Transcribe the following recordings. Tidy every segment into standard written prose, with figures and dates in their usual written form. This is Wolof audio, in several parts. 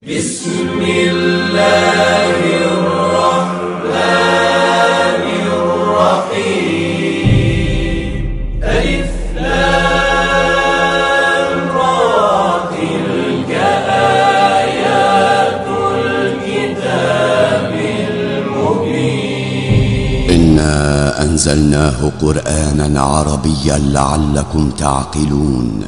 بسم الله الرحمن الرحيم ألف لام را تلك آيات الكتاب المبين إنا أنزلناه قرآنا عربيا لعلكم تعقلون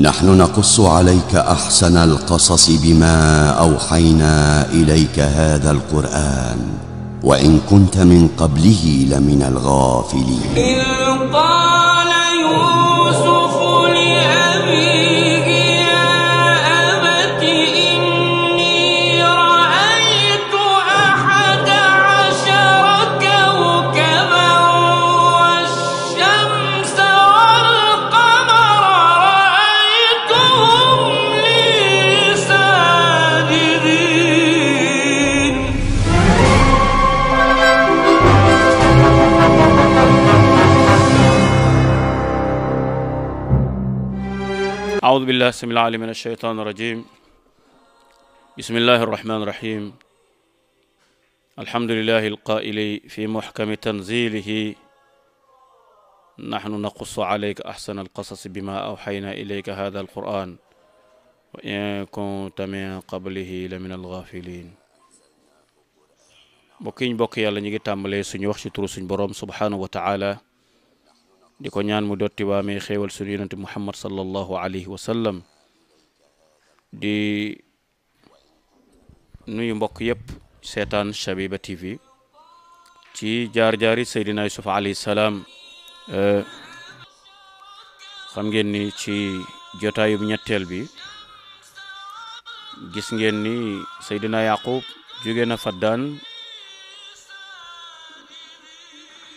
نحن نقص عليك أحسن القصص بما أوحينا إليك هذا القرآن وإن كنت من قبله لمن الغافلين إذ قال يوسف لأبيه يا أبت إني رأيت 11 كوكبا والشمس والقمر رأيتهم لي ساجدين أعوذ بالله السميع العليم من الشيطان الرجيم بسم الله الرحمن الرحيم الحمد لله القائل في محكم تنزيله نحن نقص عليك أحسن القصص بما أوحينا إليك هذا القرآن وإن كنت من قبله لمن الغافلين بوكين بوك يالا نيغي تامالي سونو wax ci turu suñu borom subhanahu wa ta'ala diko ñaan mu dotti waamee xéewal sunu yonente Muhammad sallallahu alayhi wa sallam di nuyu mbokk yépp seetaan Shabiba TV ci jaar-jaari Seydina Yusuf alayhi salaam xam ngeen ni ci jotaayub ñetteel bi gis ngeen ni Seydina Yaqub jóge na Faddaan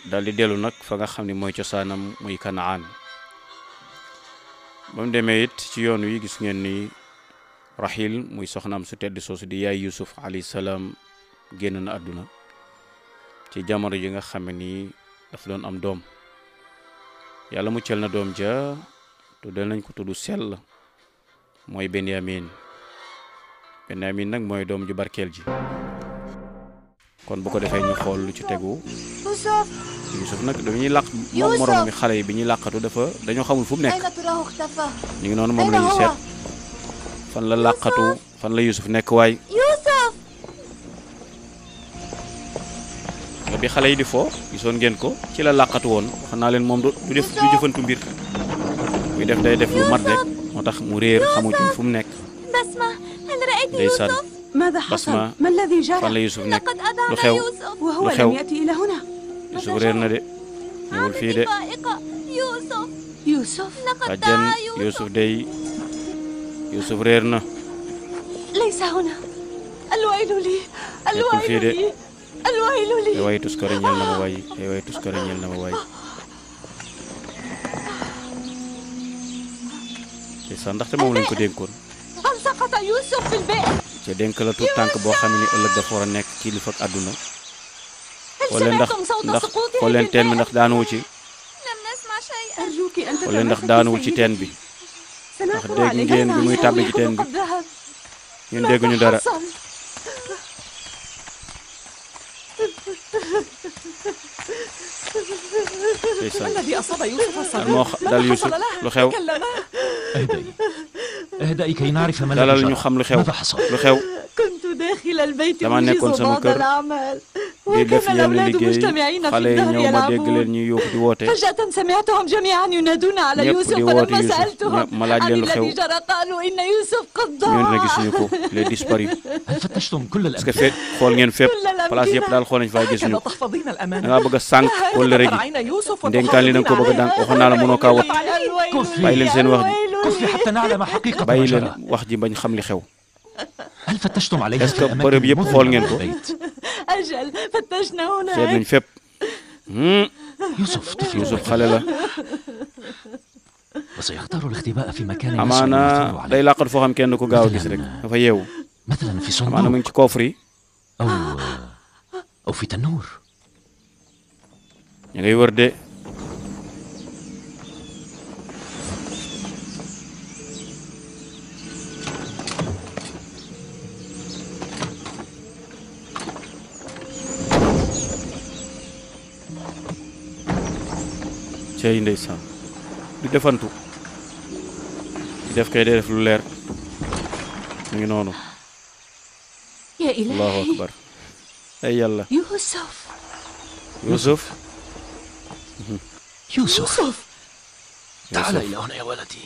dal di delu nak fa nga xamni moy ciosanam muy Kanaan bam demé it ci yoon wi gis ngeen ni Rahil muy soxnam su tedd soosu di yaay Yusuf alayhi salam génn na aduna ci jamono yi nga xamni daf doon am dom yàlla mu ciel na dom ja tuddal nañ ko tuddu sel moy Benyamin nak moy dom ju barkel ji kon bu ko defé ñu xol lu ci teggu Yusuf nak dañuy laq morom mi xalé yi bi ñuy laqatu dafa dañu xamul fu mu nek ñi ngi non mom lañu sét fan la laqatu fan la Yusuf nek way Yusuf bi xalé yi di fo gisoon ngeen ko ci la laqatu won xana leen mom du def du jëfantu mbir muy def day def lu mat rek motax mu réer xamu ci fu mu nek بسمة هل رأيت ليس يوسف؟ ماذا حصل؟ بسمة ما الذي جرى؟ fan la Yusuf nek لقد أضاع lu xew يوسف وهو lu لم xew يأتي إلى هنا Yusuf réer na de ñewul fi de فائقة يوسف يوسف لقد bàjjen ضاع Yusuf day Yusuf réer na ليس هنا الويل لي nekkul fii الويل de لي الويل ay لي way tuskare ñel na ma way ay way tuskare ñel na ma way te sa ndaxte moom lañ ko dénkoon هل سقط يوسف في البئر؟ ci dénk la tout tànk boo xam ne ëllëg dafa war a nekk kilifa ak àdduna هل wala ndax سمعتم صوت ndax سقوطه xool leen في teen bi البئر؟ ndax daanuwu ci لم نسمع شيئا أرجوك أن wala ndax daanuwul ci teen bi ndax dégg ngeen bi muy tàbbi ci teen bi ñun dégguñu dara ما الذي أصاب يوسف moo dal Yusuf lu xew اهدئي كي نعرف ما dalal الذي ñu جرى. xam lu xew ماذا حصل؟ lu xew كنت داخل البيت dama nekkoon أنجز sama بعض kër الأعمال di def وكان yenn الأولاد liggéey مجتمعين في xale yi الدار ñëw ma dégg leen يلعبون ñuy yuux di woote فجأة سمعتهم جميعا ينادون على ñëpp يوسف di woote فلما Yusuf سألتهم ma laaj عن leen lu xew الذي جرى قالوا إن يوسف قد ñun na ضاع gisuñu ko les disparus هل فتشتم كل parce que الأماكن؟ fépp xool ngeen fépp كل place yëpp الأمكنة daal xool nañ fa gisuñu هكذا ko تحفظين da الأمانة nga bëgg a sànq kóllëre gi ترعين يوسف ndénkaan li da nga ko bëgg a dànk waxoon naa la mënoo kaa wat كفي. bàyyi leen seen wax ji كفي حتى نعلم حقيقة ما bàyyi leen جرى. wax ji bañ xam li xew هل فتشتم عليها est-ce في que الأماكن bërëb yëpp المظلمة xool من ngeen ko البيت؟ أجل فتشنا seet هناك nañ fépp يوسف طفل Yusuf ذكي xale la وسيختار الاختباء في مكان يسهل amaana الوصول day عليه làqat foo xam kenn ku gaaw a gis rek dafa yeewu مثلا في amaana mu صندوق ngi ci coffre yi أو في تنور. ñu ngay wër de cey ndeysaan du defantu di def kay def lu leer mu ngi noonu يا allahu إلهي akbar ay yàlla يوسف Youssouf يوسف تعال إلى هنا يا ولدي.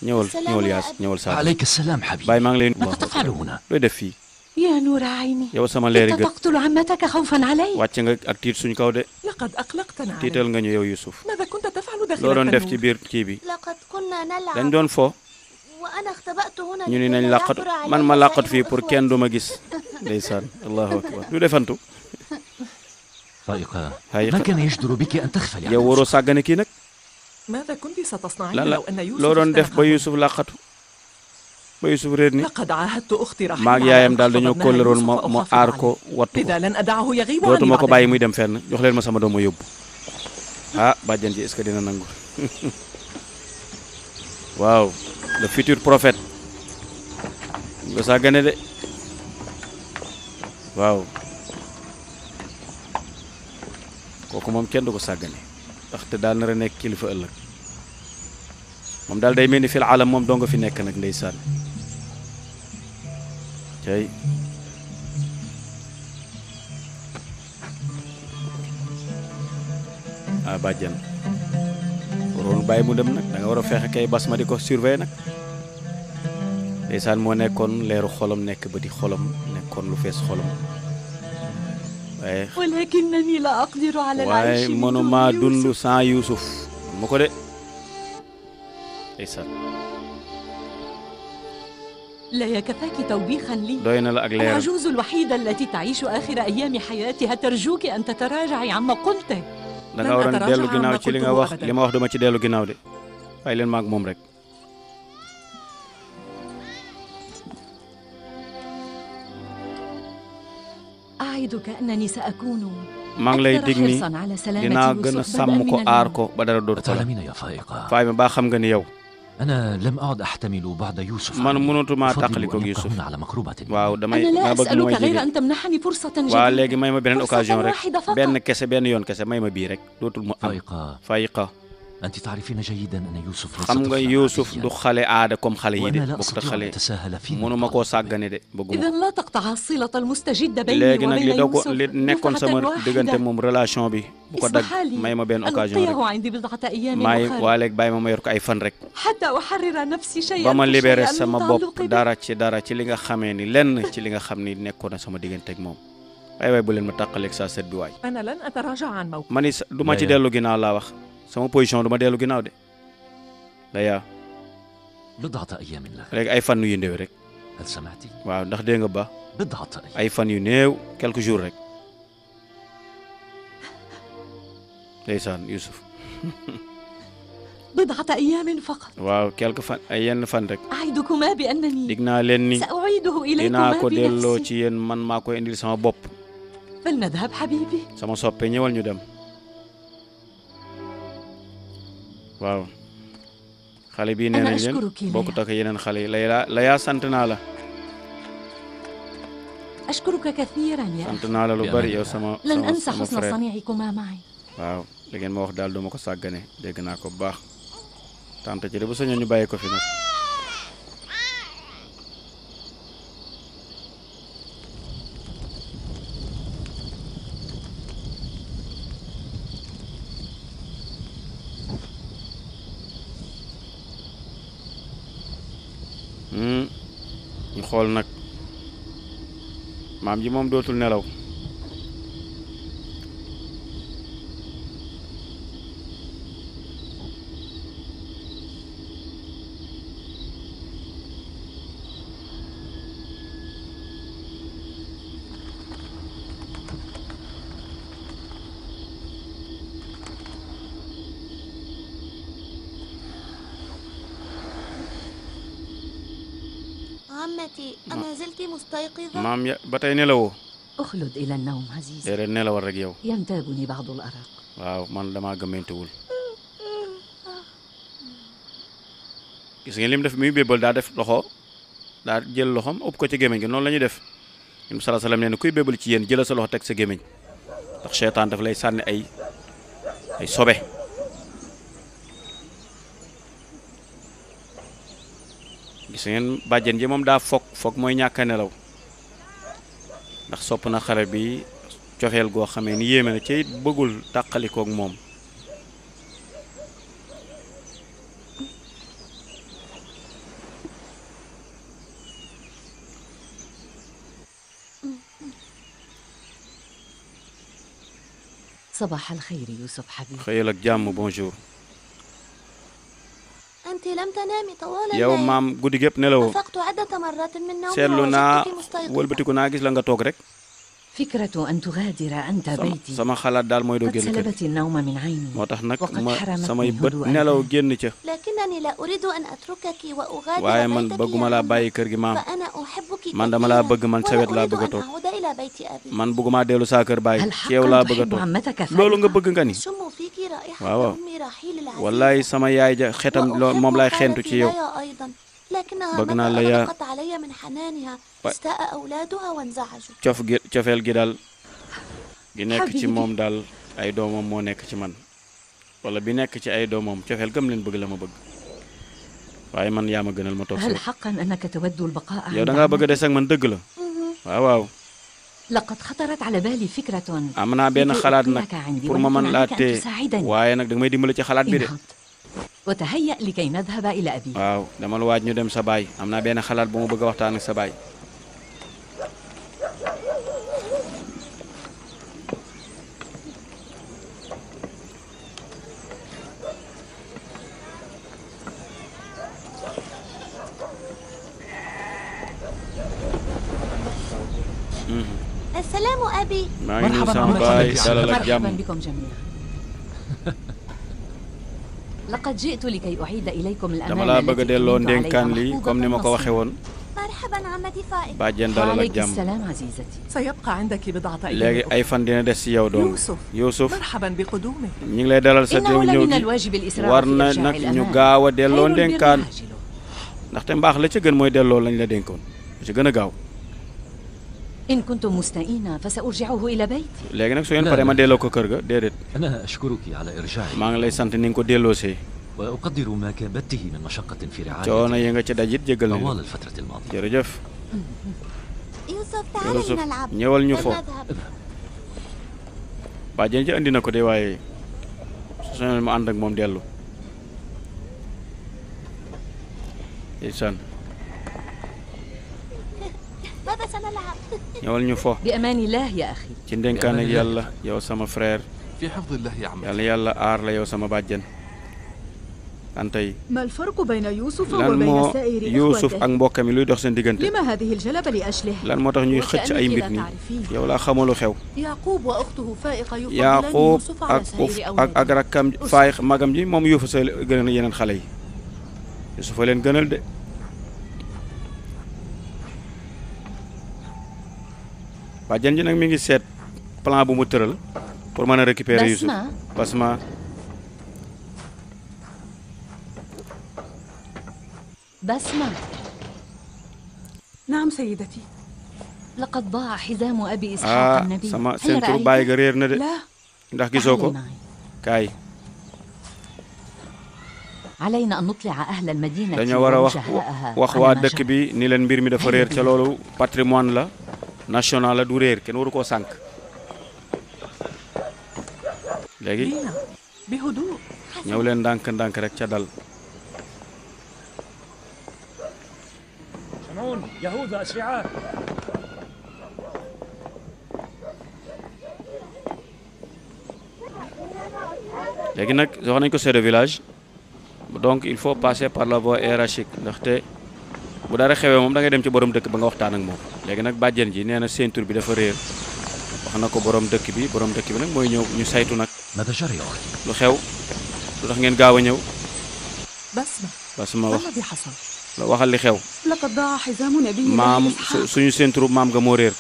ñëwal yaas ñëwal saa عليك السلام حبيبي. baay maa ngi leen ماذا تفعل هنا؟ looy def fii يا نور عيني yow sama leeri أنت gët تقتل عمتك خوفا علي wàcc nga ak tiit suñ kaw de لقد أقلقتنا tiital عليك. nga ñu yow Youssouf ماذا كنت تفعل داخل loo doon def ci التنور؟ biir kii bi لقد كنا dañ نلعب doon fo وأنا اختبأت هنا ñu ni لكي nañ لا làqatu يعثر man علي ma làqatu fii سائر pour kenn du إخوتي. ma gis ndeysaan allahu akbar du defantu فائقة هاي ما كان يجدر بك أن تغفلي yow عن waroo يوسف. sàggane kii nag ماذا كنت ستصنعين lan la لو أن يوسف loo doon def ba اختنقه؟ Youssouf làqatu ba Youssouf réer ni لقد عاهدت أختي رحيل maag على yaayam أن daal dañoo أحفظ ابنها kóllëroon يوسف ma وأحافظ aar عليه. ko wattu ko لذا لن أدعه يغيب عني dootuma ko بعد bàyyi اليوم. muy dem fenn jox leen ma sama doom ma yóbbu ah bàjjan ji est-ce que dina nangu waaw le futur prophète nga sàggane de waaw kooku moom kenn du ko sàggane ndaxte daal nar a nekk kilifa ëllëg moom daal day mel ni fil alam moom doo nga fi nekk nag ndeysaan cay ah bàjjan waroon bàyyi mu dem nag da nga war a fexe kay bas ma di ko surveiller nag ndeysaan moo nekkoon leeru xolam nekk ba di xolam nekkoon lu fees xolam waaye ولكنني لا أقدر على العيش waaye من mënuma دون dund يوسف. sans Youssouf mu ko de ndeysaan لا يكفاك توبيخا لي doy na la ak leeram العجوز الوحيدة التي تعيش آخر أيام حياتها ترجوك أن تتراجعي عما قلته. da nga waroon أتراجع dellu ginnaaw عما ci li nga قلته wax أبداً. li ma wax duma ci dellu ginnaaw de bàyyi leen maag moom rek أعدك أنني سأكون maa ngi lay أكثر dig ni حرصا على سلامة dinaa gën a يوسف sàmm بدءا ko من aar اليوم. ko ba dara dootu ko la أتعلمين يا فائقة faay ma baa xam nga ni yow أنا لم أعد أحتمل بعد يوسف man mënatuma أفضل tàqali ko أن يبقى Youssouf هنا على مقربة waaw damay أنا لا maa bëgg mu أسألك may غير jege أن تمنحني فرصة waaw جديدة. léegi may ma beneen فرصة occasion rek واحدة فقط. benn kese benn yoon kese may ma bii rek dootul mu am فائقة fayiqa أنت تعرفين جيدا أن يوسف ليس xam nga طفلاً Youssouf عادياً. du xale aada comme xale yi de وأنا لا bokkut ak أستطيع xale أن أتساهل فيما mënuma koo sàggane de bëgguma إذا لا تقطع الصلة المستجدة بيني léegi nag وبين li doog يوسف li nekkoon sama دفعة diggante واحدة. moom relation bi bu ko dagg اسمح لي may ma benn أن occasion أبقيه rek عندي بضعة أيام may أخرى waa léegi bàyyi ma yor ko ay fan rek حتى أحرر نفسي ba شيئا ma libéré فشيئا من sama bopp تعلقي به. dara ci li nga xamee ni lenn ci li nga xam ni nekkoon na sama diggante ak moom waay waay bu leen ma tàqaleeg saa set bi waay أنا لن أتراجع عن موقفي. ma ni du ma ci Laya. dellu ginnaaw laa wax sama position du ma dellu ginnaaw de Laya بضعة أيام لك. léegi ay fan yu néew rek هل سمعتي؟ waaw ndax dégg nga ba بضعة أيام. ay fan yu néew quelques jours rek ndeysaan Youssouf بضعة أيام فقط. waaw quelques fan ay yenn fan rek أعدكما بأنني dig naa leen ni سأعيده dinaa إليكما ko delloo بنفسي. ci yéen man maa koy indil sama bopp فلنذهب حبيبي. sama soppe ñëwal ñu dem waaw xale bii nee أنا nañ leen أشكرك ليا. bokkut ak yeneen xale yi Laya sant naa la أشكرك كثيرا يا sant أخي. naa la lu Bien, bari bien. yow sama لن sama أنسى sama حسن frère صنيعكما معي. waaw li ngeen ma wax daal duma ko sàggane dégg naa ko bu baax tante ci de bu sañoon ñu bàyyi ko fi nag ñu xool nag maam ji moom dootul nelaw عمتي أما زلت مستيقظة؟ maam ya ba tey nelawoo أخلد إلى النوم عزيزي. déedéet nelawal rek yow ينتابني بعض الأرق. waaw man damaa gëmmentewul gis ngeen lim def mi bébal daa def loxo daa jël loxom ëpp ko ci gémmiñ gi noonu la ñuy def yim sala salaam nee na kuy bébal ci yéen jëla sa loxo teg sa gémmiñ ndax seytaan daf lay sànni ay sobe gis ngeen bàjjen ji moom daa foog mooy ñàkk a nelaw ndax sopp na xale bi cofeel goo xamee ni yéeme na ci bëggul tàqalikook moom صباح الخير يوسف حبيبي. xëyal ak jàmm bonjour. أنت لم تنامي طوال yow الليل. maam guddi gépp nelawoo. أفقت عدة مرات من نومي seetlu naa ووجدتك مستيقظة. wëlbatiku naa gis la nga toog rek. فكرة أن تغادر أنت بيتي sama xalaat daal mooy doo قد génn kër سلبت النوم من عيني moo tax nag وقد ma حرمتني samay bët هدوء nelaw النوم. génn ca لكنني لا أريد أن أتركك وأغادر waaye man بيتك bëgguma يا laa أمي. bàyyi kër gi maam فأنا أحبك man dama laa كثيراً bëgg man sa wet laa ولا bëgg a أريد أن toog أعود إلى بيت أبي. man bëgguma dellu saa kër baay هل ci yow laa حقا bëgg a تحب toog عمتك loolu nga فائقة؟ bëgg nga ni أشم فيك رائحة واو. أمي رحيل العزيز. wallaay sama yaay ja xetam moom laay xentu ci yow ليا أيضا لكنها bëgg naa متى la yaa أغلقت علي من حنانها استاء أولادها وانزعجوا. cofeel gi daal gi nekk ci Habibi. moom daal ay doomam moo nekk ci man wala bi nekk ci ay doomam cofeel gëm leen bëgg la ma bëgg waaye man yaa ma gënal ma toog هل حقا أنك تود البقاء yow عند da ngaa bëgg a عمتك؟ des ak man dëgg la waaw waaw لقد خطرت على بالي فكرة am naa benn لكي xalaat nag أقيمك عندي pour ma mën ويمكن laa عليك أن tee تساعدني. waaye nag danga may dimbali ci xalaat bi de انهض وتهيأ لكي نذهب إلى أبي. waaw dama la waaj ñu dem sa baay am naa benn xalaat bu ma bëgg a waxtaan ak sa baay السلام أبي. maa ngi nuyu مرحباً sama عمتي. baay dalal ak مرحبا jàmm بكم جميعا. لقد جئت لكي أعيد إليكم dama الأمانة laa bëgg a التي delloo كنت عليها ndénkaan li محفوظة comme ni ma ko waxee نصيبا. woon مرحبا عمتي فائقة. bàjjen dalal ak وعليك jàmm السلام عزيزتي. سيبقى عندك بضعة léegi أيام ay fan dina des ci yow doom يوسف Youssouf مرحبا بقدومك. ñu ngi lay dalal sa إنه ñëw لمن gi الواجب الإسراع war في na إرجاع nag ñu الأمانة. gaaw a delloo خير البر ndénkaan عاجله. ndaxte mbaax la ca gën mooy delloo lañ la dénkoon lu ci gën a gaaw إن كنتم مستائين فسأرجعه إلى بيتي. léegi nag su ngeen لا، paree لا. ma delloo ko kër ga déedéet أنا أشكرك على إرجاعي maa ngi lay sant ni nga ko delloosee وأقدر ما كابدته من مشقة في coono رعايتي yi nga ca dajit jégal nañ طوال la الفترة الماضية. jërëjëf يوسف تعال يوسف لنلعب. ñëwal ñu fo فلنذهب. bàjjen ji andi na ko de waaye su soñoon mu ànd ak moom dellu ndeysaan ماذا سنلعب؟ ñëwal ñu fo بأمان الله يا أخي. ci ndénkaan ak yàlla yow sama frère في حفظ الله يا عمتي. yàlla yàlla aar la yow sama bàjjen tante yi ما الفرق بين يوسف lan وبين moo سائر Youssouf ak إخوته؟ mbokkam yi luy dox seen diggante لما هذه الجلبة لأجله؟ lan moo tax ñuy xëcc ay mbir nii yow laa xamalu xew يعقوب وأخته فائقة يفضلان Yaaqub يوسف على سائر ak أولاده. rakkam faay magam ji moom Yuusufa sa gënal yeneen xale yi Yuusufa leen gënal de bàjjen ji nag mi ngi seet plan bu mu tëral pour mën a récupérer Youssouf بسمة Basma بسمة نعم سيدتي. لقد ضاع حزام أبي إسحاق النبي. sama هل seen tur رأيت؟ bàyyi ga réer na de لا، ndax gisoo ko تعالي معي. kaay علينا أن نطلع أهل المدينة dañoo war a ووجهاءها wax على waa ما dëkk جرى. bi ni leen mbir mi dafa réer ca loolu patrimoine la national la du réer kenn waru koo sànq léegi لينا بهدوء. ñëw leen ndànk-ndànk rek ca dal شمعون يهوذا شعار léegi nag wax nañ ko chef de village donc il faut passer par la voie hiérarchique ndaxte bu dara xewee moom da ngay dem ci borom dëkk ba nga waxtaan ak moom léegi nag bàjjen ji nee na ceinture bi dafa réer wax na ko borom dëkk bi nag mooy ñëw ñu saytu nag ماذا جرى يا أختي؟ lu xew lu tax ngeen gaaw a ñëw بسمة Basma ما wax الذي حصل؟ la waxal li xew لقد ضاع حزام نبي maam الله إسحاق. suñu ceinture maam nga moo réer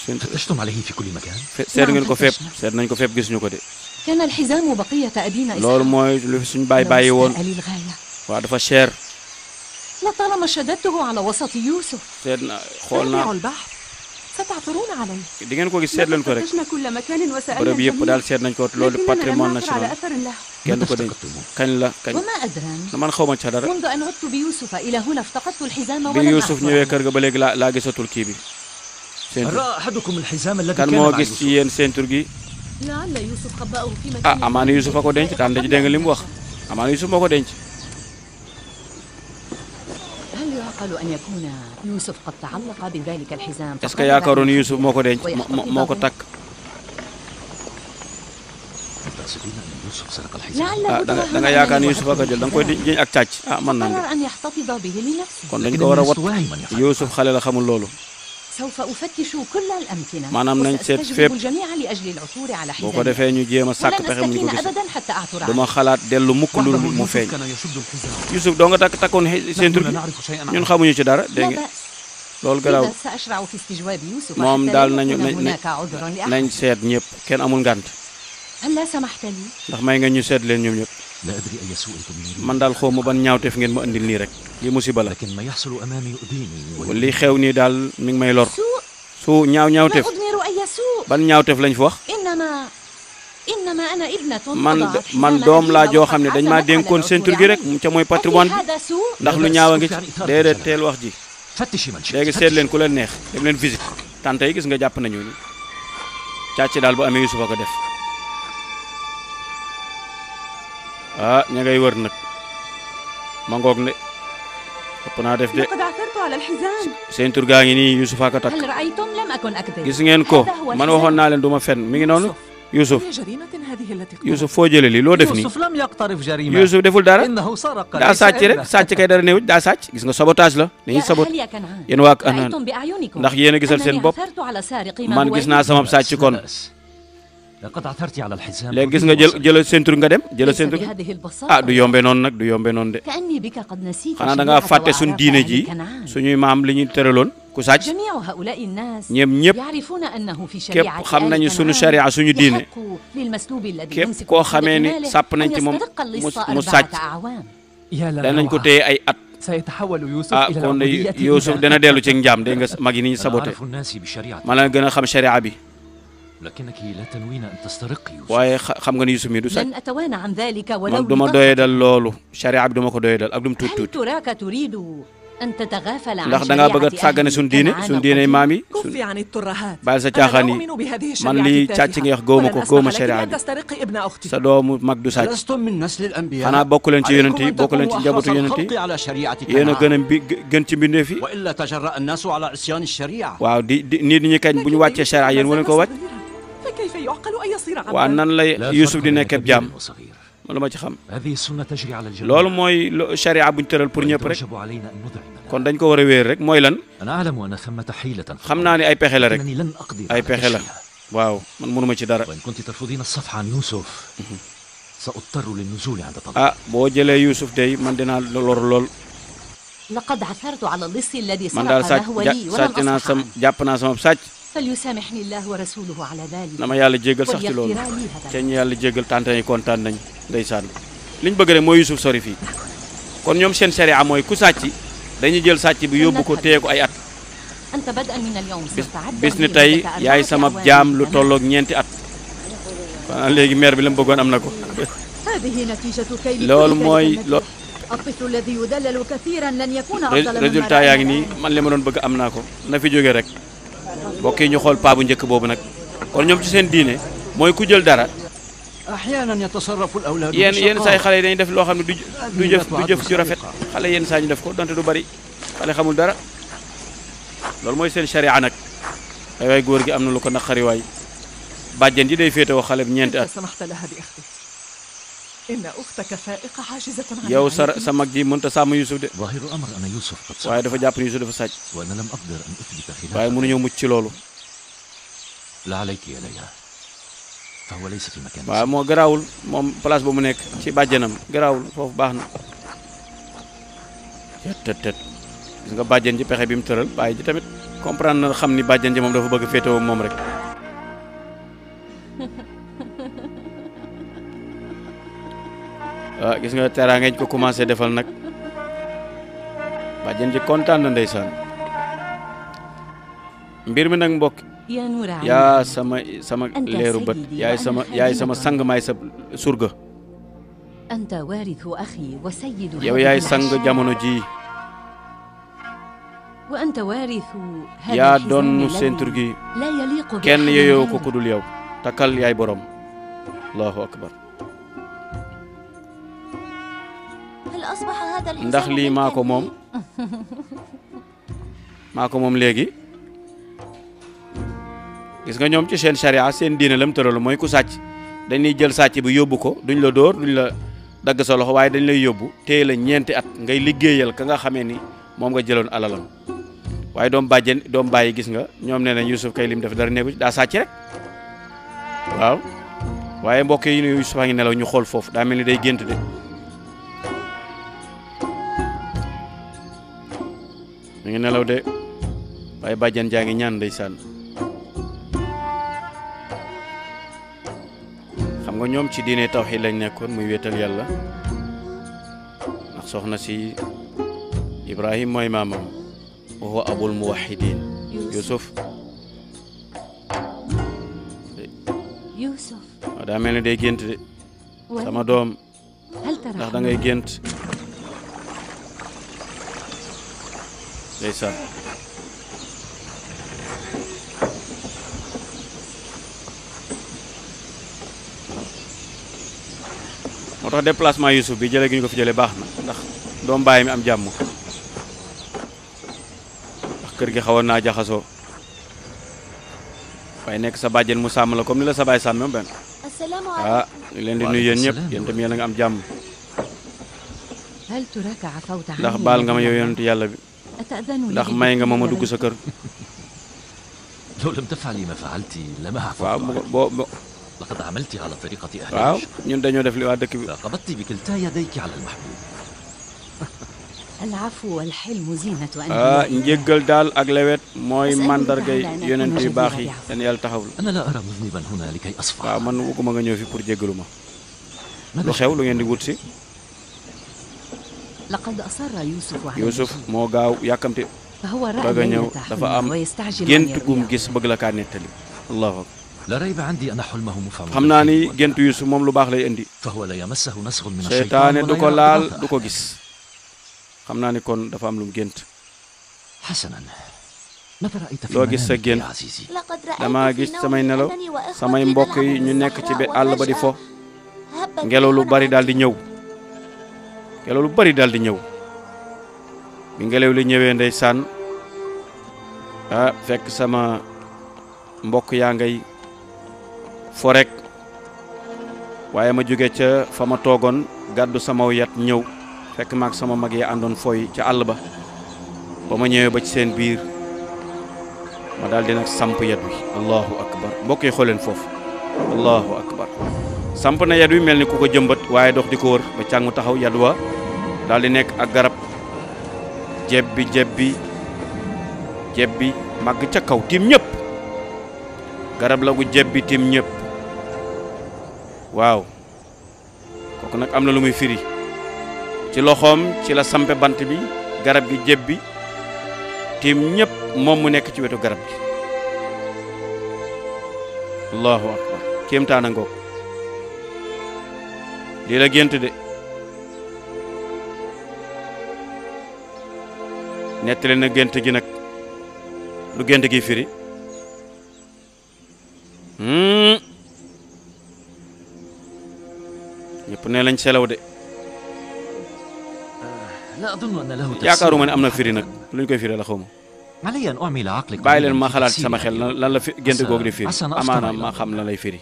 فتشتم عليه في كل مكان؟ seet ngeen ko fépp فتشنا. seet nañ ko fépp gis ñu ko de كان الحزام بقية أبينا loolu إسحاق. mooy lu fi suñu bàyyi لو woon استاء للغاية. waaw dafa cher لطالما شددته على وسط يوسف. seet na xool تابعوا naa البحث. ستعثرون عليه. di ngeen ko gis seet leen ko rek فتشنا كل مكان وسألنا bërëb yëpp الجميع daal seet nañ ko loolu لكننا لم patrimoine نعثر على national أثر له. kenn du ko denc kañ la kañ وما أدران man xaw ma ca dara منذ أن عدت بيوسف إلى هنا افتقدت الحزام bi ولم Youssouf أعثر ñëwee عليه. kër ga ba léegi laa gisatul kii bi ceinture رأى أحدكم الحزام الذي kan كان moo مع gis ci يوسف yéen ceinture gi لعل يوسف خبأه في ah مكان amaana Youssouf a ko denc daan dañu dégg nga li mu wax amaana Youssouf moo ko denc هل يعقل أن يكون يوسف قد تعلق بذلك الحزام est-ce que yaakaaroon Youssouf moo ko denc moo ko takk تقصدين أن يوسف سرق الحزام؟ ah da nga yaakaar ne Youssouf a ko jël da nga koy jiñ ak càcc ah mën naa قرر أن يحتفظ به لنفسه. kon dañ ko war a wat Youssouf xale la xamul loolu سوف أفتش كل الأمكنة maanaam nañ seet وسأستجوب fépp الجميع لأجل العثور على boo ko حزام defee ñu jéem a sàkk ولن pexe mu ñu ko أستكين gis أبدا حتى أعثر duma عليه. xalaat dellu mukk lu وحده mu يوسف feeñ كان يشد الحزام. Youssouf doo nga takkoon ceinture لا gi نعرف شيئا ñun عنه. xamuñu ci dara لا dégg nga بأس. loolu garaaw إذا سأشرع في استجواب يوسف moom حتى daal لا nañu يكون هناك عذر nañ لأحد. seet ñëpp kenn amul ngànt هل لا سمحت لي؟ ndax may nga ñu seet leen ñoom ñëpp لا أدري أي سوء تدمير. man daal xaw ma ban ñaawteef ngeen ma andil nii rek lii musiba la لكن ما يحصل أمامي يؤذيني. lii xew nii daal mi ngi may lor سوء؟ su ñaawteef لا أضمر أي سوء. ban ñaawteef lañ fi wax إنما أنا ابنة man doom laa joo xam ne dañ maa dénkoon ceinture gi rek ca mooy patrimoine bi هذا سوء؟ ndax lu ñaaw a ngi ci déedéet teel wax ji فتشي من شئت. léegi seet leen ku leen neex dem leen visite tante yi gis nga jàpp nañu ni càcc daal bu amee Youssouf a ko def ah ña ngay wër nag ma ngoog ne ëpp naa def de لقد عثرت على الحزام. ceinture gaa ngi nii Youssouf a ko takk هل رأيتم؟ لم أكن أكذب. gis ngeen ko هذا هو man الحزام. waxoon naa leen du ma fen mi ngi noonu Youssouf أي جريمة هذه التي اقترفت؟ Youssouf foo jëlee lii loo def nii يوسف لم يقترف جريمة. Youssouf deful dara إنه سرق. daa ليس sàcc rek إلا. sàcc kay dara néewut daa sàcc gis nga sabotage la dañuy يا sabot أهل يا كنعان yéen waa Kanaan رأيتم بأعينكم ndax yéen a gisal seen أنني bopp عثرت على سارق man ما هو gis naa sama sàcc kon بأس. لقد عثرت على الحزام. léegi gis nga jëlal ceinture nga dem jëlal ليس ceinture بهذه ah البساطة. du yombee noonu nag du yombee noonu de كأني بك قد نسيت xanaa da ngaa شريعة fàtte suñ وأعراف diine أهل ji كنعان. suñuy maam li ñu tëraloon ku sàcc جميع هؤلاء الناس ñoom ñëpp يعرفون أنه في képp شريعة xam آل nañu suñu كنعان sharia suñu diine يحق للمسلوب الذي képp يمسك koo في xamee ni ماله sàpp nañ أن ci moom يسترق اللص mu 4 sàcc أعوام. يا danañ ko للروعة. téye ay at سيتحول يوسف ah إلى kon de العبودية Youssouf إذا. dana dellu ci njaam dégg nga mag yi ni ñu أنا saboté أعرف الناس بشريعة. ma la gën a xam sharia bi لكنك لا تنوين أن تسترقي يوسف. waaye xam nga ni Youssouf mi du sàcc لن أتوانى عن ذلك ولو man du ma بضغط. doyedal loolu sharia bi du ma ko doyedal ak du mu tuut هل tuut تراك تريد أن تتغافل عن ndax da ngaa bëgg a شريعة sàggane أهل suñ diine كنعان suñ diine القديم؟ maam yi كفي عن الترهات. bàyyi sa أنا caaxaan لا yi أؤمن بهذه man الشريعة lii càcc التافهة. nga wax góoma ko ولن góoma أسمح لك sharia أن bi تسترقي ابن أختي. sa doomu mag du sàcc لستم من نسل الأنبياء xanaa bokk leen ci yonent yi عليكم أن bokk leen ci تكونوا njabootu أحرص yonent yi الخلق على شريعة yéen a gën كنعان a gën ci mbindeef yi وإلا تجرأ الناس على عصيان الشريعة. waaw di nit ñi kañ bu ñu wàccee sharia yéen waleen ko wàcc فكيف يعقل أن يصير waaw عبدا؟ nan lay لا Youssouf فرق di بين nekk ab كبير jaam وصغير. lu ma ci xam هذه السنة تجري على الجميع. loolu mooy sharia buñ tëral pour ñëpp rek ويجب علينا أن ندعم. kon dañ ko war a wéer rek mooy lan أنا أعلم أن ثمة حيلة. xam naa ni ay pexe la rek لكنني لن أقدر ay على pexe la كشفها. waaw man mënuma ci dara وإن كنت ترفضين الصفح عن يوسف سأضطر للنزول عند طلب. ah boo jëlee Youssouf day man dinaa lor lool لقد عثرت على اللص الذي man daal سرق sàcc نهو لي ولم sàcc naa أصفح sam عنه. jàpp naa sama sàcc فليسامحني الله ورسوله على ذلك na ma yàlla jéggal sax ci loolu وليغفرا لي هذا. te ñu yàlla jéggal tante yi kontaan nañ ndeysaan liñ bëgg rek mooy Youssouf sori fii kon ñoom seen sharia mooy ku sàcc dañuy jël sàcc bi yóbbu ko téye ko ay at أنت بدءا من اليوم صرت عبدا bis ni لي tey مدة yaay 4 sama أعوام jaam lu كمان. tolloog ñeenti at xanaa léegi maire bi la mu bëggoon am na ko هذه نتيجة كيد loolu كل ذلك mooy النبي. الطفل الذي يدلل كثيرا لن يكون أفضل مما résultat yaa ngi رأينا nii الآن. man li ma doon bëgg am naa ko na fi jóge rek mbokk yi ñu xool paa bu njëkk boobu nag kon ñoom ci seen diine mooy ku jël dara أحيانا يتصرف الأولاد yenn saa yi بشقاء. xale yi dañuy def loo xam ne du jëf ju rafet xale yenn saa ñu def ko donte du bari xale xamul dara loolu mooy seen sharia nag ay waay góor gi am na lu ko naqari waay bàjjen ji day féetewoo xale bi ñeenti at كيف سمحت لها بأختي؟ إن أختك فائقة عاجزة عن yow العناية sa mag ji mënut a sàmm Youssouf de ظاهر الأمر أن يوسف قد waaye سرق dafa jàpp ni Youssouf dafa sàcc وأنا لم أقدر أن أثبت waaye خلافه. mënuñoo mucc ci loolu لا عليك يا ليلى فهو ليس في مكان. waaw moo garaawul moom place ba mu nekk ci bàjjenam garaawul foofu baax na tët gis nga bàjjen ji pexe bi mu tëral bàyyi ji tamit comprendre na xam ni bàjjen ji moom dafa bëgg féetewoo moom rek waaw gis nga teraanga ñu ko commencé defal nag bàjjen ji kontaan na ndeysaan mbir mi nag mbokk يا نور عيني yaa sama leeru bët yaay sama sang maay sa surga أنت وارث أخي وسيد yow هذه yaay sang العشيرة. jamono ji وأنت وارث هذا yaa الحزام doon الذي sentur gi لا يليق kenn بأحد yeyoo ko غيرك. kudul yow takkal yaay borom allahu akbar هل أصبح هذا الحزام ndax lii maa ko ملكاً moom لي؟ maa ko moom léegi gis nga ñoom ci seen charia seen diine lam tëral mooy ku sàcc dañuy jël sàcc bi yóbbu ko duñ la dóor duñ la dagg sa loxo waaye dañ lay yóbbu téye la ñeenti at ngay liggéeyal ka nga xamee ni moom nga jëloon alalam waaye doom bàyyi gis nga ñoom nee nañ Yusuf kay lim def dara nekku ci daa sàcc rek waaw waaye mbokk yi ne Yusuf a ngi nelaw ñu xool foofu daa mel ni day gént de ñu ngi nelaw de waaye bàjjan jaa ngi ñaan ndeysaan xam nga ñoom ci diine tawxiid lañ nekkoon muy wéetal yàlla ndax soxna si Ibrahim mooy maamam wa huwa abul muwahhidin Yusuf يوسف waaw daa mel ni day gént de sama doom هل ترى ndax da ngay gént ndeysaan moo tax déplacement Youssouf bi jëlee gi ñu ko fi jëlee baax na ndax doom bàyyi mi am jàmm ndax kër gi xawoon naa jaxasoo waaye nekk sa bàjjen mu sàmm la comme ni la sa baay sàmmee benn السلام ah عليكم. ñu leen di nuyu yéen ñëpp yéen tamit yéen a nga am jàmm هل تراك عفوت عني ndax baal nga ma يا yow الله؟ yonent yàlla bi أتأذن لي ndax may nga ma ma بالدخول dugg sa kër لو لم تفعلي ما فعلت لما waaw عفوت boo لقد عملت على طريقة أهل waaw العشق. ñun dañoo def li waa dëkk bi فقبضت بكلتا يديك على المحبوب. العفو والحلم زينة ah أنبياء njéggal daal ak lewet mooy أسألك mandargay تعالى أن yonent أكون yu baax yi جديرا yan yàlla taxawul أنا لا أرى مذنبا هنا لكي أصفح. waaw man bëgguma nga ñëw fi pour jéggalu ma ماذا lu xew lu ngeen di wut si لقد أصر يوسف على Youssouf الوصول. moo gaaw yàkkamti فهو bëgg رأى a ñëw ليلة dafa حلم am ويستعجل أن gént gum يرويه. gis bëgg la kaa nettali allahu akbar لا ريب عندي أن حلمه مفعم xam naa ni بالخير gént Youssouf moom lu baax lay indi فهو لا يمسه نسغ من الشيطان seytaane ولا du ko يرى laal إضافة. du ko gis xam naa ni kon dafa am lu mu gént حسنا ماذا رأيت في loo gis sa منامك gént يا عزيزي؟ لقد رأيت damaa في gis samay نومي nelaw أنني وإخوتي samay mbokk yi نلعب ñu في nekk ci الصحراء àll ba di fo وفجأة هبت ngelaw lu ريح bari daal di عاصف. ñëw ngelaw lu bari daal di ñëw bi ngelaw li ñëwee ndeysaan ah fekk sama mbokk yaa ngay fo rek waaye ma jóge ca fa ma toogoon gàddu sama yat ñëw fekk maag sama mag yi àndoon fooy ca àll ba ba ma ñëwee ba ci seen biir ma daal di nag samp yat wi allahu akbar mbokk yi xooleen foofu allahu akbar samp na yat wi mel ni ku ko jëmbat waaye dox di ko wër ba càng mu taxaw yat wa daal di nekk ak garab jebbi màgg ca kaw tiim ñëpp garab la gu jebbi tiim ñëpp waaw kooku nag am na lu muy firi ci loxoom ci la sampe bant bi garab gi jebbi tiim ñëpp moom mu nekk ci wetu garab gi allahu akbar kéemtaana ngoog lii la gént de nettali na gént gi nag lu gént gi firi ñëpp ne lañ selaw de لا أظن أن له تفسير. yaakaaruma ne am na firi nag luñ koy firi la xaw ma علي أن أعمل عقلي bàyyi leen قليلاً ma في xalaat تفسير sama xel هذه. lan la fi gént googu di firi عسى أن أفطر amaana إلى ma الله. xam lan lay firi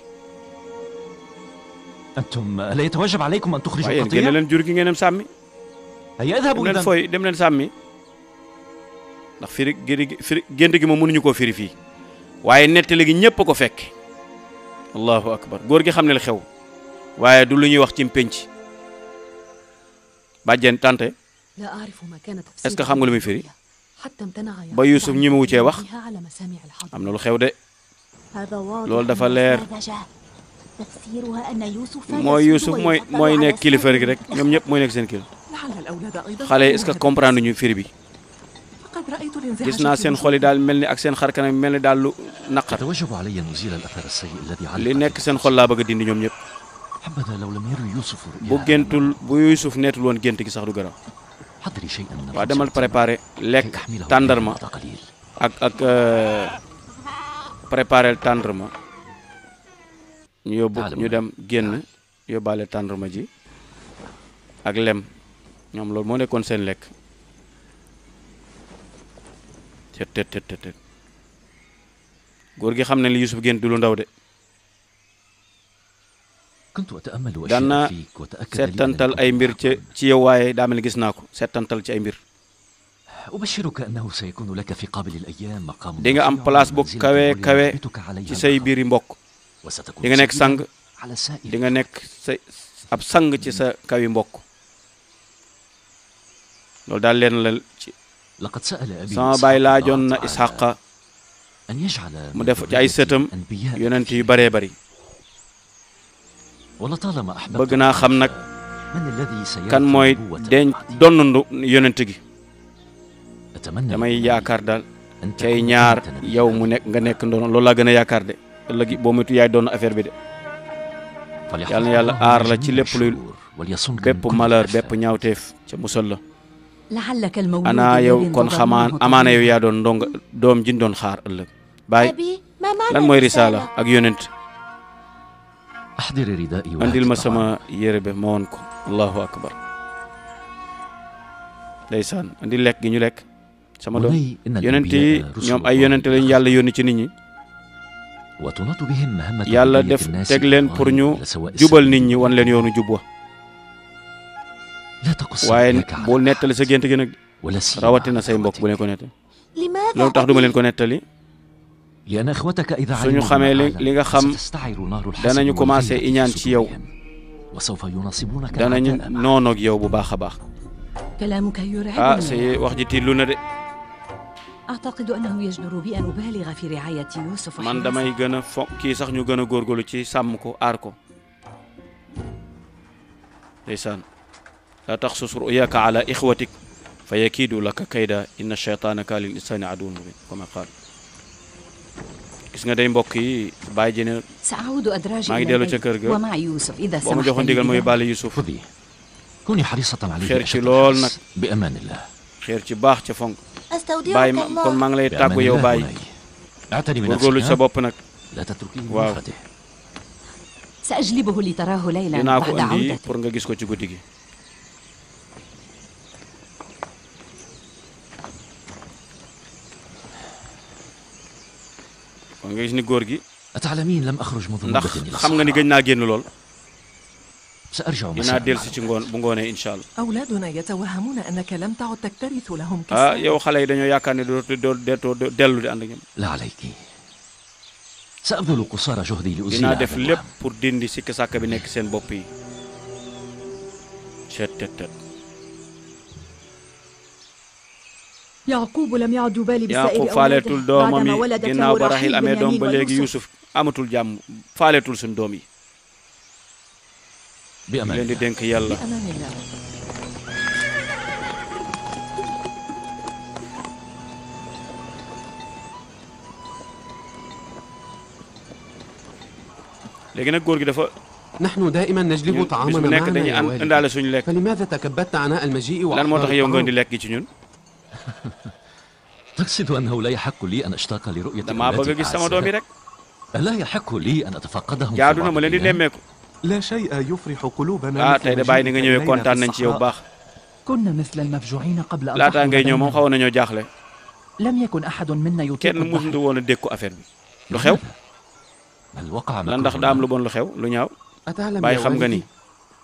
أنتم لا يتوجب عليكم أن waaye تخرجوا yéen génne القطيع؟ leen jur gi ngeen dem sàmmi هيا dem اذهبوا leen إذا. fooy dem leen sàmmi ndax firi gént gi moom mënuñu koo firi fii waaye nettali gi ñëpp ko fekk allahu akbar góor gi xam ne la xew waaye du lu ñuy wax ci pénc bàjjen tante لا أعرف ما كان تفسير est-ce que xam nga lu muy firi حتى امتنع ba Youssouf ñi mu cee wax على مسامع الحضر. am na lu xew de هذا واضح loolu dafa leer ساذجة. تفسيرها أن يوسف mooy Youssouf mooy nekk kilifa gi rek ñoom ñëpp mooy nekk seen kilifa لعل الأولاد أيضا xale yi est-ce que comprendre ñu firi bi لقد رأيت الانزعاج gis naa seen xol yi daal mel ni ak seen xar kanam mel ni daal lu naqar يتوجب علي أن أزيل الأثر السيء الذي li علق nekk seen xol laa bëgg a dindi ñoom ñëpp حبذا لو لم يروي يوسف bu géntul bu Yuusuf neetul woon gént gi sax du garaaw حضري شيئا من waaw demal préparé lekk tàndarma قليل ak préparé tàndarma ñu yóbbu ñu dem génn yóbbaale tàndarma ji ak lem ñoom loolu moo nekkoon seen lekk tet góor gi xam ne li Yuusuf gént du lu ndaw de كنت أتأمل daan naa أشياء فيك وتأكد لي settantal أنك ay mbir ci yow waaye daa mel ni gis naa ko settantal ci ay mbir أبشرك أنه سيكون لك في قابل الأيام مقام di nga am place bu kawe kawe ci say biiri mbokk di nga nekk sang على سائر di nga nekk sa ab sang ci sa kawi mbokk loolu daal leen la ci لقد سأل أبي sama baay laajoon na Isxaqa أن يجعل mu def ci ay sëtam yonent yu baree bari ولطالما أحببت bëgg naa xam nag من الذي سيأتي kan mooy نبوة denc donnandu yonent gi أتمنى damay yaakaar daal أن cay تكون ñaar أنت نبيا. yow mu nekk nga nekk ndono loolu laa gën a yaakaar de ëllëg boo moytu yaay doon affaire bi de فليحفظ yàlla na yàlla الله aar la من ci جميع lépp luy الشرور وليصنك من bépp كل malheur آفة. bépp ñaawteef ca musal la لعلك المولود ana yow الذي kon xamaan انتظرناه amaana yow طويلاً. yaa doon ndonga doom jiñ doon xaar ëllëg baay أبي ما معنى lan mooy risaala ak yonent أحضر ردائي andil ma وهات sama yére be ma woon ko allahu akbar ndeysaan andil lekk gi ñu lekk sama doom بني إن yonent yi الأنبياء رسل ñoom ay الله yonent lañu yàlla yónni ci nit ñi وتناط بهم مهمة yàlla هداية def الناس teg leen إلى pour الله ñu إلى سواء jubal السبيل. nit ñi wan leen yoonu jub wa لا تقص waaye يدك على bul nettali sa gént gi nag ولا سيما rawatina say على mbokk bu leen إخوتك. ko nettali لماذا loolu tax duma leen أبي؟ ko nettali لأن إخوتك إذا suñu علموا xamee بما li nga أعلم xam ستستعر نار الحسد danañu commencé والغيرة iñaan في ci yow صدورهم. وسوف يناصبونك danañu أعداء معك. noonoog yow bu baax a baax كلامك يرعبني say wax ji tiitlu na de أعتقد أنه يجدر بي أن أبالغ في رعاية يوسف man وحراسته. damay gën a fo kii sax ñu gën a góorgóorlu ci sàmm ko aar ko ndeysaan laa taxsus ruyaaka ala ixwatik fa yakiidu laka kayda inna cheytaana kaa lil insaani aduwwun mubin kama qaal gis nga day mbokk yi bàyyi ji ne سأعود أدراجي maa ngi إلى dellu ca البيت kër ga ومع يوسف إذا boo ma سمحت joxoon لي ndigal ma بذلك. yóbbaale Yusuf خذي كوني حريصة عليه خير أشد شي لول الحرص. بأمان الله xeer ci baax ca fonk أستودعك bàyyi ma kon الله. maa ngi lay بأمان tàggu yow الله bàyyi بني. اعتني góorgóorlu ci sa بنفسك bopp nag لا تتركيه واو. لنفسه سأجلبه لتراه ليلا dinaa ko بعد indi عودته. pour nga gis ko ci guddi gi kon nga gis ni góor gi أتعلمين لم أخرج منذ ndax مدة إلى xam nga ni gëj الصحراء. naa génn lool سأرجع dinaa مساء dellusi ci ngoon bu ngoonee incha allah أولادنا يتوهمون أنك لم تعد تكترث لهم ah كسرا. yow xale yi dañoo yaakaar ne doo dellu di ànd ak ñoom لا عليك سأبذل قصارى جهدي لأزيل dinaa def هذا lépp الوهم. pour dindi sikki sàkk bi nekk seen bopp yi tet يعقوب لم يعد يبالي بسائر Yaaqub أولاده faaleetul doomam بعدما yi ولدته ginnaaw ba راحيل Raxiil amee doom بنيامين ba léegi ويوسف. Yuusuf amatul jàmm faaleetul suñ doom yi بأمان leen di الله. dénk yàlla بأمان الله. léegi nag góor gi dafa نحن دائما نجلب ñun bis bu طعامنا nekk معنا dañuy يا ànd والد indaale suñu lekk فلماذا تكبدت عناء المجيء lan moo tax وأحضار yow nga indi الطعام؟ lekk gi ci ñun تقصد أنه لا يحق لي أن أشتاق لرؤية damaa bëgg a gis sama doom yi rek لا يحق لي أن أتفقدهم jaadu na في ma leen di بعض الأيام. nemmeeku لا شيء يفرح قلوبنا ah tey de bàyyi ni nga ñëwee kontaan nañ ci yow bu baax كنا مثل المفجوعين قبل أن laataa ngay ñëw تحضر moom xawoon nañoo jaaxle لم يكن أحد منا يطيق kenn الضحك mësuñu woon a dékku affaire bi lu xew هل وقع lan ndax daa am lu bon lu xew lu ñaaw أتعلم bàyyi يا xam nga ni والدي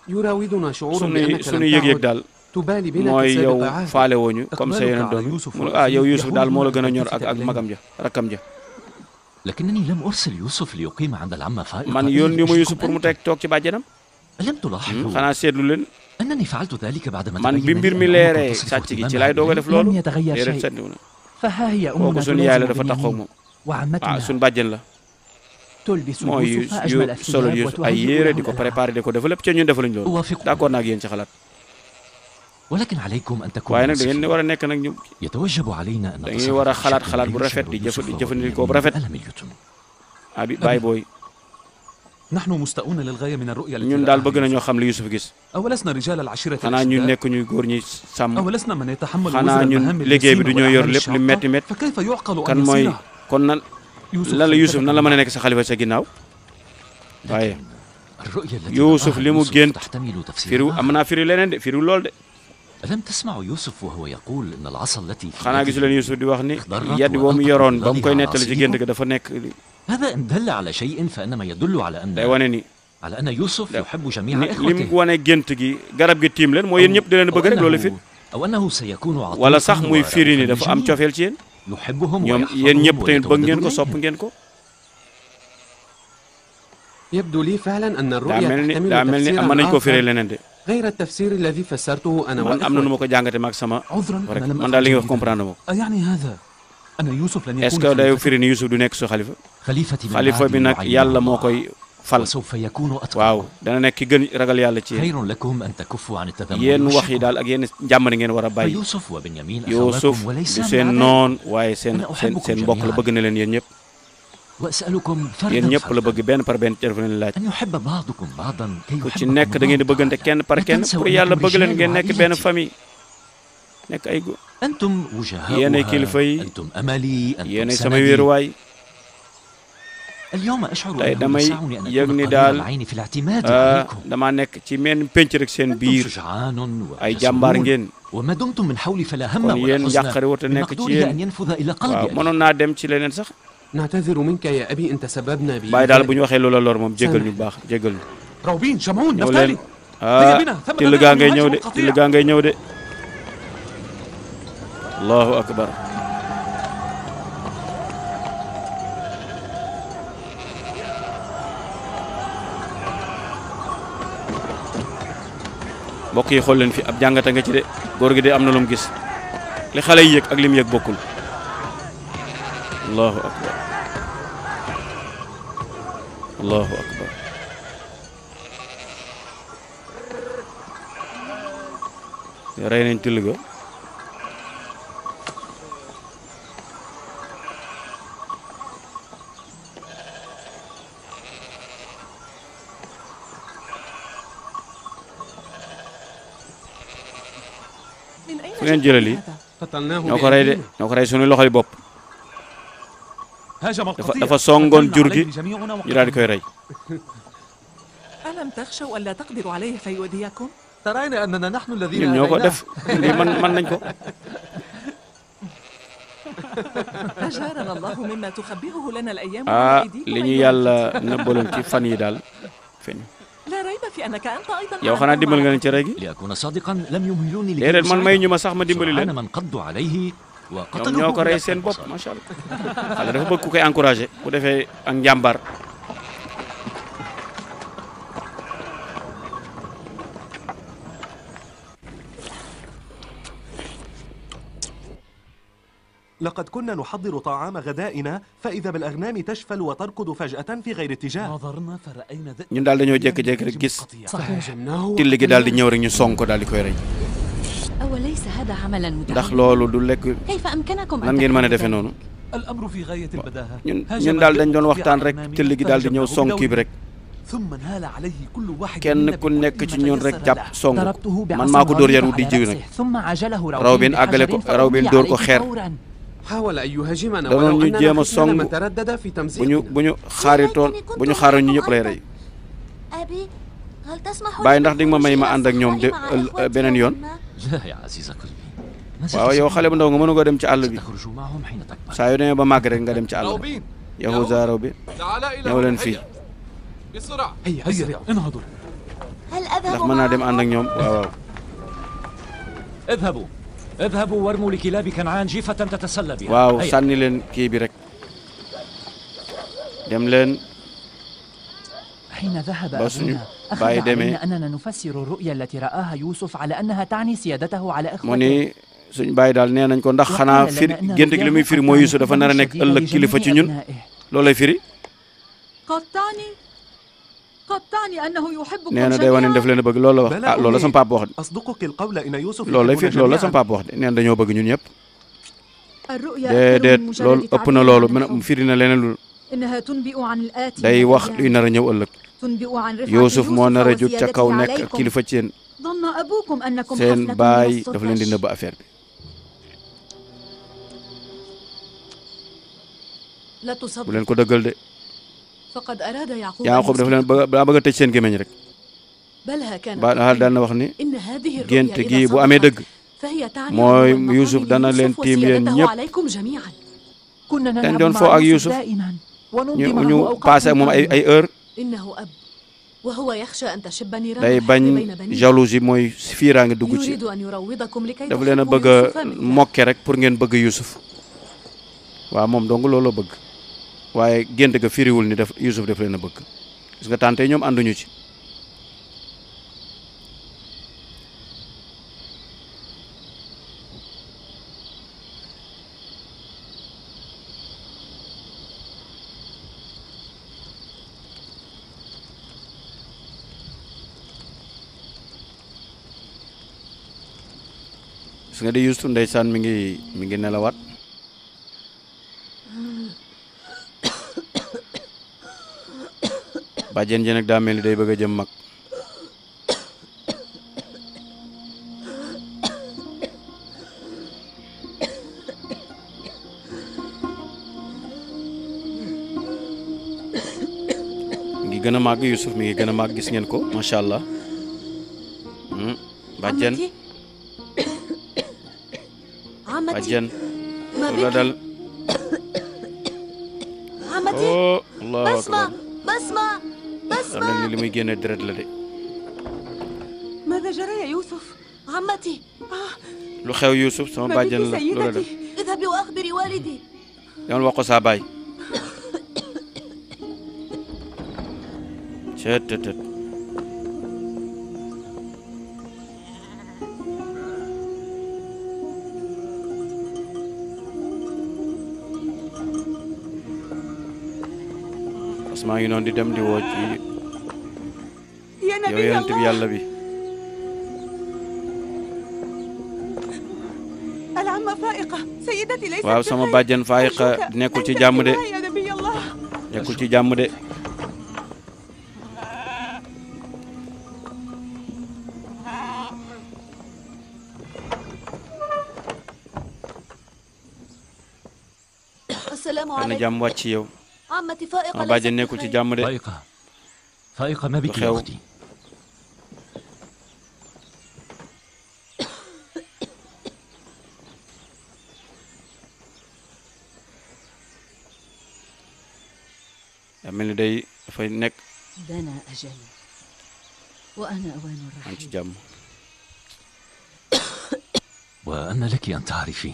يراودنا شعور suñu بأنك suñu لم yëg-yëg تعد daal تبالي بنا mooy yow كسابق عهد faale wooñu comme sa yeneen doom yi mu ne ah yow Yuusuf daal moo la gën a ñor ak magam ja rakkam ja لكنني لم أرسل يوسف ليقيم عند العمة فائقة. man yónni ma Yuusuf pour mu teg toog ci bàjjenam ألم تلاحظوا xanaa seetlu leen أنني فعلت ذلك بعدما man bi تبين mbir لي mi أنه leeree تصرف sàcc gi ci اهتمامها laay doog a def بالليل. loolu لم يتغير déedéet شيء. seetlu na فها هي kooku أمنا suñu yaay la تلازم dafa taxaw بنيامين moom ah وعمتنا suñu bàjjen la تلبس mooy يوسف أجمل solo الثياب Yuusuf ay وتهيئ yére له di ko الألعاب. préparé di ko def lépp ca ñun defaluñ loolu أوافقك. d'accord naa ak yéen ci xalaat ولكن عليكم أن تكونوا waaye nag da ngeen war a nekk nag ñu يتوجب علينا أن da ngeen war a xalaat xalaat bu rafet di jëfandikoo bu rafet abi baay booy نحن مستاءون للغاية من الرؤيا ñun daal bëgg nañoo xam li Yusuf gis أولسنا رجال العشيرة xanaa ñun nekk ñu góor ñi sàmm أولسنا من يتحمل xanaa ñun liggéey bi du ñoo yor lépp li metti metti فكيف يعقل kan أن mooy يصير kon nan lan la Yusuf nan la mën a nekk sa xalifa sa ginnaaw waaye Yusuf li mu gént firiw am naa firi leneen de firiw lool de ألم تسمع يوسف وهو يقول إن العصا التي xanaa gisu leen Yusuf di wax ni yaddi boo mu yoroon ba mu koy nettali ci gént ga dafa nekk هذا إن دل على شيء فإنما يدل على day wane ni على أن يوسف يحب جميع li إخوته mu wane gént gi garab gi tiim leen mooy yéen ñëpp di leen bëgg rek loolu fit أو أنه سيكون عطيفا wala sax muy firi ni dafa am cofeel ci yéen يحبهم ñoom yéen ñëpp tamit bëgg ngeen ko sopp ngeen ko يبدو لي فعلا أن daa الرؤيا mel ni تحتمل mën nañ ko firee تفسيرا leneen de غير التفسير الذي فسرته أنا man am na nu ma والإخوة. ko jàngate maag sama عذرا rek أنا لم man daal li nga wax أفهم comprendre ma ko أيعني هذا أن يوسف لن est-ce يكون que day خليفة؟ firi ni Yusuf du nekk su xalifa خليفتي من xalifa بعد bi nag يعين yàlla moo الله. koy fal وسوف يكون أتقى waaw dana nekk ki gën ragal yàlla ci yéen خير لكم أن تكفوا عن التذمر yéen wax yi والشكوى. daal ak yéen njàmbari ngeen war a bàyyi فيوسف وبنيامين Yusuf أخواكم وليس du من seen عداء. noon waaye seen أنا seen أحبكم seen mbokk la جميعاً. bëgg na leen yéen ñëpp وأسألكم yéen فردا ñëpp la فردا bëgg benn par benn téléphone leen laaj أن يحب بعضكم بعضا كي ku ci يحبكم nekk da ngeen di الله bëggante kenn par لا kenn تنسوا pour yàlla أنكم bëgg leen رجال ngeen nekk benn وعائلتي. famille nekk ay go أنتم yéenay kilifa وجهاؤها yi أنتم أملي أنتم yéenay sama سندي wéeruwaay اليوم أشعر tey أنه damay يسعني أن yëg أكون ni قليل daal العين في الاعتماد عليكم damaa nekk ci menn penc rek seen أنتم biir شجعان ay jàmbaar وجسورون ngeen وما دمتم من حولي فلا هم kon ولا yéen حزن njàqare wut a nekk ci بمقدورها yéen أن ينفذ إلى waaw قلبي mënoon naa dem ci leneen sax نعتذر منك يا أبي إن تسببنا bàyyi daal bu ñu waxee loola lor moom jéggal ñu baax jéggal ñu روبين شمعون ñëw leen نفتالي till gaa ngay ñëw de till gaa ngay ñëw de allahu akbar mbokk yi xool leen fi ab jàngata nga ci de góor gi de am na lu mu gis li xale yi yëg ak li mu yëg bokkul allahu akbar allahu akbar rey nañ till ga fu ngeen jëlee lii قتلناه ñoo ko rey de بأيدينا. ñoo ko rey suñu loxoy bopp هاجم القطيع dafa songoon jur gi عليه جميعنا ñu daal di koy rey ألم تخشوا ألا تقدروا عليه فيؤذيكم؟ ترين أننا نحن الذين ñun ñoo ko أذيناه. def lii man nañ ko أجارنا الله مما تخبئه لنا الأيام ah والأيدي li ñu yàlla nëbbaloon ci fan yi daal feeñ لا ريب في أنك أنت أيضا yow xanaa dimbal nga leen ci rey gi لأكون صادقا لم يمهلوني لكي déedéet man may ñu أساعدهم. ma sax ma dimbali leen سرعان من قضوا عليه ñoom وقتلوه ñoo ko rey بلفظ seen bopp البصر. macha allah xale dafa bëgg ku koy encouragé bu defee ak njàmbaar لقد كنا نحضر طعام غدائنا فإذا بالأغنام تشفل وتركض فجأة في غير اتجاه. نظرنا فرأينا ذئبا ñun daal dañoo jékki-jékki rek gis فهاجمناه till gi daal di ñëw rek ñu song ko daal di koy rey أوليس هذا عملا ndax متعبا؟ loolu du lekk كيف أمكنكم nan أن ngeen mën a تفعلوا defee ذلك؟ noonu الأمر في غاية البداهة. ñun daal dañ doon waxtaan rek till gi daal di ñëw song kii bi rek ثم انهال عليه كل واحد kenn منا ku nekk بكل ci ما ñun rek تيسر jàpp له. song ko ضربته man بعصا maa ko dóor yar wu غليظ di على jiw nag رأسه ثم عجله Rawbin àggale ko بحجر Rawbin فأغمي dóor ko عليه xeer فوراً. حاول أن يهاجمنا danoon ولو ñu أننا jéem a خفنا song لما تردد في تمزيقنا. bu ñu xaaritoon bu ñu xaaroon ñu ñëpp lay rey أبي هل تسمح bàyyi ndax di nga ma may ma ànd ak ñoom de beneen yoon لا يا عزيز قلبي waaw yow xale bu ndaw nga mënu ko dem ci àll bi تخرج معهم حين تكبر. saa yu demee ba màgg rek nga dem ci àll bi روبين Yahuza Rawbin ñëw leen fii بسرعة هيا هيا انهضوا. هل ndax أذهب mën naa dem ànd ak معهم؟ ñoom waaw waaw اذهبوا اذهبوا وارموا لكلاب كنعان جيفة تتسلى بها. waaw هيا. sànni leen kii bi rek dem leen حين ذهب بس أبونا أخذ باي دمي. علينا أننا نفسر الرؤيا التي رآها يوسف على أنها تعني سيادته على mu إخوته. ni suñ bàyyi daal nee nañ ko ndax xanaa firi gént gi li muy firi mooy Yuusuf dafa nar a nekk ëllëg kilifa ci ñun loolay firi قد تعني أنه يحبكم nee na day wane def leen a bëgg loolu la wax ah loolu la sama papa wax de أصدقك القول إن يوسف loolu lay يحبنا fi loolu la sama جميعاً. papa wax de nee na dañoo bëgg ñun ñëpp الرؤيا déedéet أكثر من loolu مجرد ëpp na تعبير loolu عن mu الحب. firi na leneen lu إنها تنبئ عن الآتي day wax والأيام. luy nar a ñëw ëllëg تنبئ عن رفعة Yuusuf moo nar a jóg ca وسيادته kaw nekk عليكم. kilifa ci yéen ظن أبوكم أنكم seen حفنة baay من dafa leen di السطح. nëbb affaire bi لا bu تصدق leen ko dëggal de فقد أراد يعقوب Yaaqub dafa leen bëgg daa bëgg a tëj seen gémmiñ rek بل هكذا ba daal daan na wax ni إن هذه gént الرؤيا gi إذا bu amee صدقت dëgg فهي تعني mooy أن Yuusuf dana leen يوسف tiim yéen وسيادته ñëpp عليكم جميعا كنا dañ نلعب doon foo مع ak يوسف Yuusuf دائما ñu ونمضي معه ñu أوقات passé ak moom ay heure إنه أب وهو يخشى أن تشب نيران day الحرب bañ بين بنيه jalousie mooy fiiraange dugg ci يريد أن يروضكم لكي dafa leen a تحبوا bëgg a يوسف مئة. mokke rek pour ngeen bëgg Yuusuf waaw moom dong loolu bëgg waaye gént ga firiwul ni def Yuusuf daf leen a bëgg gis nga tante ñoom ànduñu ci gis nga di Yuusuf ndeysaan mi ngi nelawaat bàjjen ji nag daa mel ni day bëgg a jëm mag mi ngi gën a màgg Yuusuf mi ngi gën a màgg gis ngeen ko macha allah bàjjen عمتي bàjjen ما lu la بك dal عمتي oh allahu بسمة akbar بسمة daa mel ni li muy génne deret la de ماذا جرى يا يوسف؟ عمتي lu xew Yuusuf sama ما bàjjen بك la lu la dal سيدتي؟ اذهبي وأخبري والدي demal wax ko saa baay cët tët tët parce que maa ngi noonu di dem di woo ci يا yow نبي yonent bi الله yàlla bi العمة فائقة سيدتي ليست waaw sama بخير. bàjjen Faayiqa أرجوك nekkul أن ci jàmm de تأتي معي يا نبي الله nekkul ci jàmm de السلام yal na عليكم jàmm wàcc ci yow عمتي فائقة sama ليست bàjjen nekkul ci بخير. jàmm de فائقة فائقة ما بك يا بخير. أختي؟ yaa mel ni day dafay nekk دنا أجل وأنا أوان maa ngi ci الرحيل jàmm وأن لك أن تعرفي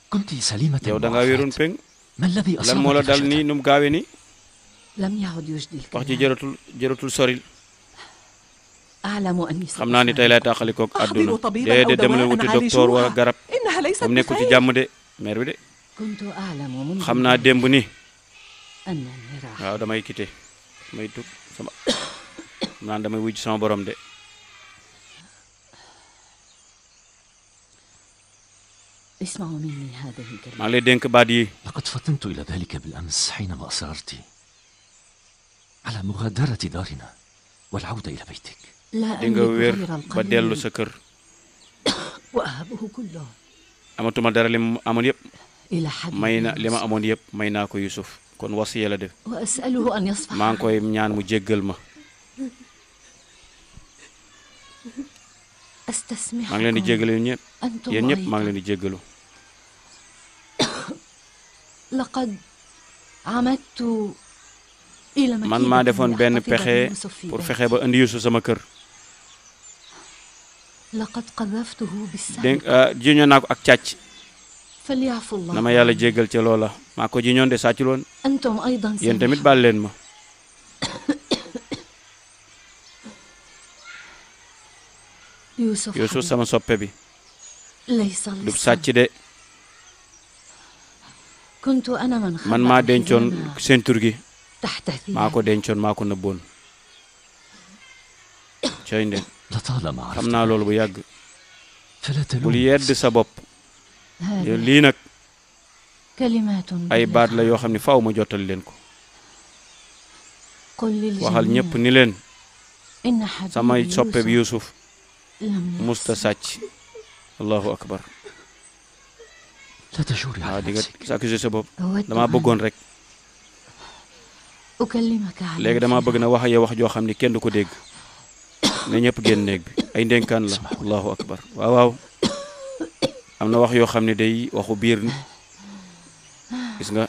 كنت سليمة yow da ngaa wéeroon وعافية. peng ما الذي lan moo la أصابك dal فجأة؟ nii nu mu gaawee nii لم يعد يجدي wax ji الكلام jëratul soril أعلم أني xam naa ni tey lay tàqalikook àdduna أحضر طبيبا أو déedéet dem leen دواء wuti docteur wala عالجوها garab إنها ليست moom nekkul ci بخير jàmm de mère bi de كنت أعلم منذ xam naa démb ni أنني راح waaw damay quitté damay tug sama naan damay wujj sama borom de اسمعوا مني هذه maa الكلمة ngi lay dénk baat yi لقد فطنت إلى ذلك بالأمس حينما أصررت على مغادرة دارنا والعودة إلى بيتك. لا di nga أملك wér غير ba dellu sa القليل kër وأهبه كله amatuma dara li mu amoon yëpp إلى حبيبي may na li ma يوسف. amoon yëpp may naa ko Yusuf kon wasiya la def وأسأله أن يصفح maa ngi koy ñaan mu jéggal ma أستسمحكم maa ngi leen di jéggalu yéen ñëpp أنتم yéen ñëpp maa ngi أيضا leen di jéggalu لقد عمدت إلى man مكيدة maa defoon benn لأحتفظ pexe بيوسف في pour بيتي. fexe ba indi Yusuf sama kër لقد قذفته بالسم dégg jiñoon naa ko ak càcc فليعفو الله na ma yàlla عني. jéggal ca loola maa ko jiñoon de sàccul woon أنتم أيضا yéen tamit سامحوا. baal leen ma يوسف Yusuf حبيبي. sama soppe bi ليس du للصمت. sàcc de كنت أنا من man maa dencoon خبأ seen tur gi تحتثي maa ko dencoon maa ko nëbboon cay ndeen لطالما xam عرفت naa loolu bu yàgg فلا bul تلوم yedd sa bopp هذه lii nag كلمات ay بلا baat la yoo xam ne faaw ma jottali leen ko قل waxal ñëpp للجميع ni leen إن حبيبي samay soppe bi يوسف Yuusuf لم musta sàcc allahu akbar لا تجوري waaw على di nga نفسك s'accuser sa bopp أود damaa أن bëggoon rek أكلمك على léegi damaa bëgg الفراق. na wax ak yow wax joo xam ne kenn du ko dégg ne ñëpp génn néeg bi ay ndénkaan la allahu akbar waaw waaw am na wax yoo xam ne day waxu biir ni gis nga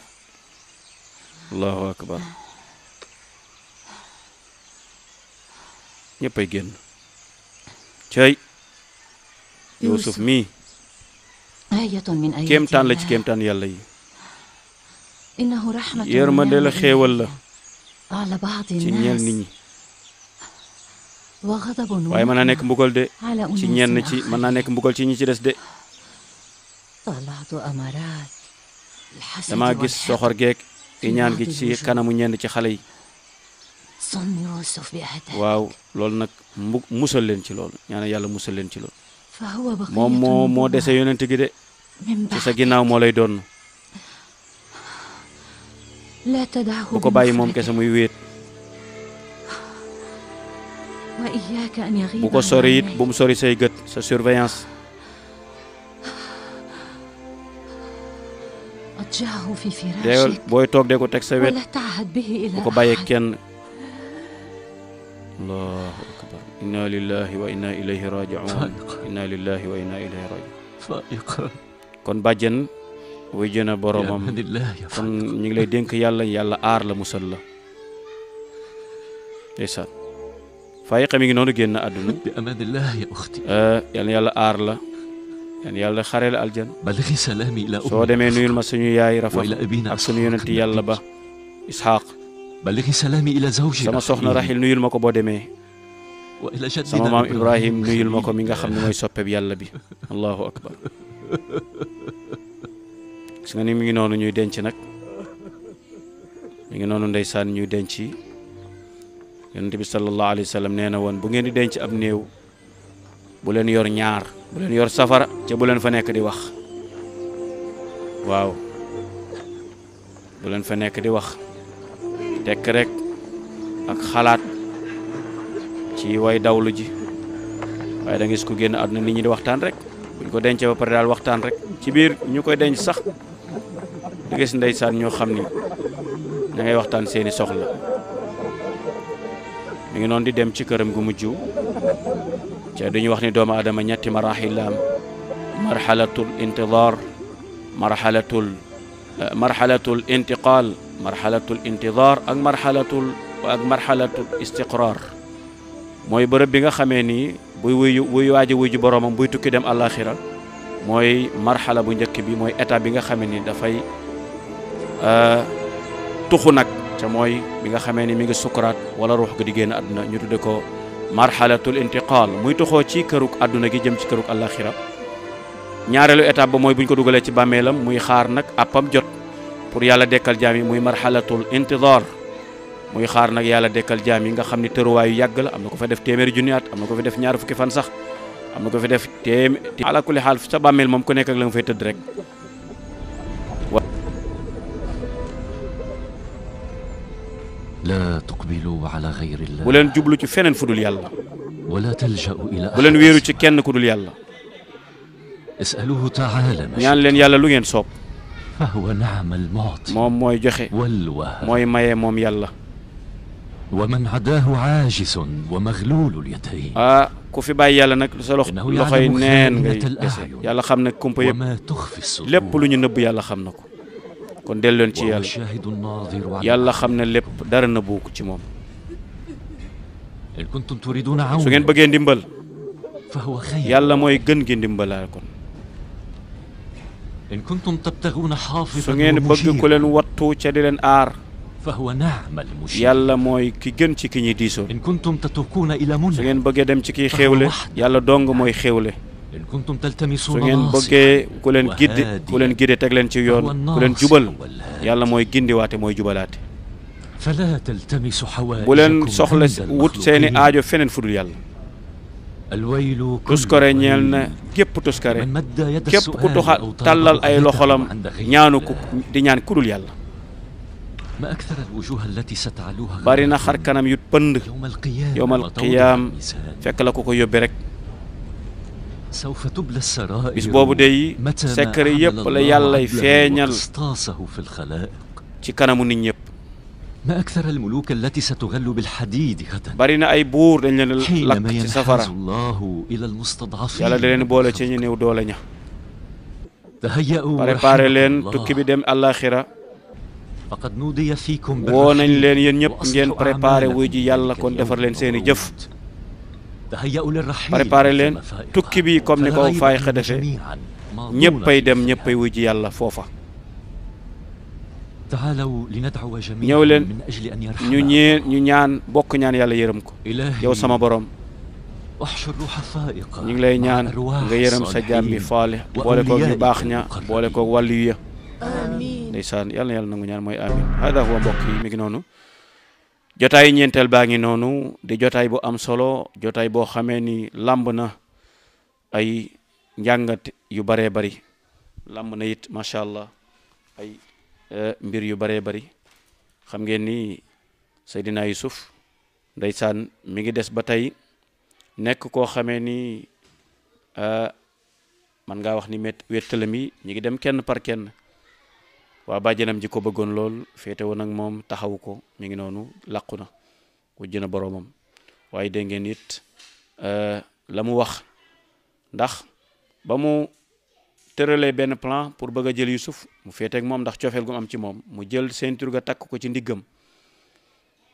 allahu akbar ñëppay génn cay Yuusuf mii آية من آيات kéemtaan la ci الله. kéemtaan yàlla yi إنه رحمة yërmande la ونعمة xéewal la على بعض ci ñeel nit الناس ñi وغضب waaye mën naa nekk mbugal de على ci أناس ñenn ci mën naa آخرين. nekk mbugal ci ñi ci des de طلعت أمارات الحسد damaa gis والحقد. soxor geek iñaan gi ci kanamu ñenn ci xale yi صن يوسف بأهداف waaw loolu nag musal leen ci loolu ñaana yàlla musal leen ci loolu فهو بقية moom moo النبوة dese yonent gi de من ci sa بعد. ginnaaw moo lay doon لا تدعه bu ko bàyyi moom بمفردك. kese muy wéet وإياك أن يغيب bu ko sori it عن bu mu sori say gët sa surveillance أضجعه في dee فراشك booy toog de ko teg sa wet ولا تعهد به إلى bu ko bàyyee أحد. kenn allahu akbar inna lillahi wa inna ilayhi raji'un inna lillahi wa inna ilayhi raji'un فائقا kon bàjjen wuy jëna يا boromam من الله يا kon فائق ñu ngi lay dénk yàlla yàlla aar la musal la ndeysaan faayiqa mi ngi noonu génn àdduna بأمان الله يا أختي yal na yàlla aar la yal na yàlla xare la aljan بلغي سلامي إلى soo demee nuyul ma suñu yaay Rafa وإلى أبينا ak suñu yonenti yàlla ba Isxaaq بلغي سلامي إلى زوجي sama soxna Raxil nuyul ma ko boo demee وإلى جدنا sama maam Ibrahim nuyul ma ko mi nga xam ne mooy soppeb yàlla bi allahu akbar gis nga ni mi ngi noonu ñuy denc nag mi ngi noonu ndeysaan ñuy denc yonent bi sallallahu alayhi wa sallam nee na woon bu ngeen di denc ab néew bu leen yor ñaar bu leen yor safara ca bu leen fa nekk di wax waaw bu leen fa nekk di wax tekk rek ak xalaat ci way dawlu ji waaye da nga gis ku génn àdduna nit ñi di waxtaan rek buñ ko dencee ba pare daal waxtaan rek ci biir ñu koy denc sax di gis ndeysaan ñoo xam ni da ngay waxtaan seeni soxla mi ngi noonu di dem ci këram gu mujj ca duñu wax ni doomu aadama ñetti maraaxil la am marxalatul intidaar marxalatul intiqaal marxalatul intidaar ak marxalatul istiqraar mooy bërëb bi nga xamee ni buy wuy waaji wuy ji boroomam buy tukki dem àllaaxira mooy marxala bu njëkk bi mooy étape bi nga xamee ni dafay tuxu nag ca mooy bi nga xamee ni mi ngi sukuraat wala ruux gi di génn àdduna ñu tudde ko marxalatul intiqaal muy tuxoo ci këruk àdduna gi jëm ci këruk àllaaxira ñaareelu étape ba mooy bu ñu ko dugalee ci bàmmeelam muy xaar nag àppam jot pour yàlla dekkal jaam yi muy marxalatul intidaar muy xaar nag yàlla dekkal jaam yi nga xam ni tëruwaayu yàgg la am na ko fa def téeméeri junni at am na ko fa def ñaar fukki fan sax am na ko fa def ala kulli xaal sa bàmmeel moom ku nekk ak la nga fay tëdd rek لا تقبلوا على غير الله bu leen jublu ci feneen fu dul yàlla ولا تلجأوا إلى bu leen أحد wéeru ci kenn ku dul yàlla اسألوه تعالى ما ñaan leen yàlla lu ngeen soob فهو نعم المعطي moom mooy joxe والوهاب mooy maye moom yàlla ومن عداه عاجز ومغلول اليدين ku fi bàyyi yàlla nag sa loxoy neen ngay dese yàlla xam ne kumpa yëpp وما تخفي الصدور lépp lu ñu nëbb yàlla xam na ko kon delloon ci وهو yàlla الشاهد الناظر على yàlla xam ne lépp dara nëbbu ko ci moom إن كنتم تريدون su ngeen عونا bëggee ndimbal فهو خير yàlla mooy gën gi ndimbalaa kon إن كنتم تبتغون su حافظا ngeen bëgg ku leen wattu ca di leen aar فهو نعم المشير yàlla mooy ki gën ci ki ñuy diisoo إن كنتم تتركون إلى su منى ngeen bëggee dem ci kiy xéewle yàlla dong mooy xéewle إن كنتم su تلتمسون ngeen ناصرا bëggee ku leen gidde ku leen gidde teg leen ci yoon ku leen jubal والهادي yàlla mooy gindiwaate mooy jubalaate فلا تلتمسوا حوائجكم bu leen soxla wut seeni المخلوقين. aajo feneen fudul yàlla. الويل كل tuskare ñeel na ويل. képp tuskare من مد يد képp ku السؤال tuxa أو طلب tàllal ay رغبته loxolam عند غير ñaanu الله. ko di ñaan kudul yàlla. ما أكثر الوجوه التي ستعلوها bari na غدا xar kanam yu pënd يوم القيامة yowmal وتوضع qiyaam الميزان. fekk la ko ko yóbbe rek. سوف تبلى السرائر bis boobu day متى ما secret أعمل yépp la الله yàllay عدله feeñal وقسطاسه في الخلائق. ci kanamu nit ñëpp. ما أكثر الملوك التي ستغل بالحديد غدا bari na ay buur dañ leen lakk حينما ci ينحاز safara الله إلى المستضعفين yàlla da leen من boole ci خلقه. ñu néew doole ña. تهيأوا préparé رحمكم leen الله. tukki bi dem àllaaxira فقد نودي فيكم woo nañ بالرحيل leen yéen ñëpp ngeen وأصلحوا préparé أعمالكم wuy ji yàlla ذلك kon defar اليوم leen seeni الموعود. jëf. تهيأوا للرحيل préparé leen مثل فائقة. tukki bi comme ni ko فلا ريب Faayiqa أننا defee جميعاً ماضون ñëppay في dem الخيام. ñëppay wuy ji yàlla foofa. تعالوا لندعو جميعا ñëw leen من أجل أن ñu ñaan bokk ñaan yàlla yërëm ko. إلهي yow sama borom احشر روح فائقة ñu ngi lay مع ñaan أرواح nga yërëm sa jaam bi الصالحين faale boole koog ñu baax ña وأوليائك boole koog wàllu ya. آمين. ndeysaan yàlla na yàlla nangu ñaan mooy amin. hada huwa mbokk yi mi ngi noonu. jotaay ñeenteel baa ngi noonu di jotaay bu am solo jotaay boo xamee ni làmb na ay njàngat yu baree bari làmb na it macha allah ay mbir yu baree bari. xam ngeen ni Seydina Yusuf ndeysaan mi ngi des ba tey nekk koo xamee ni man ngaa wax ni wéttalam yi ñi ngi dem kenn par kenn. waa bàjjanam ji ko bëggoon lool féete woon ak moom taxawu ko mi ngi noonu làqu na wujj na boroomam. waaye dégg ngeen it la mu wax ndax ba mu tëralee benn plan pour bëgg a jël Yusuf mu féete ak moom ndax cofeel gu am ci moom mu jël ceinture ga takk ko ci ndiggam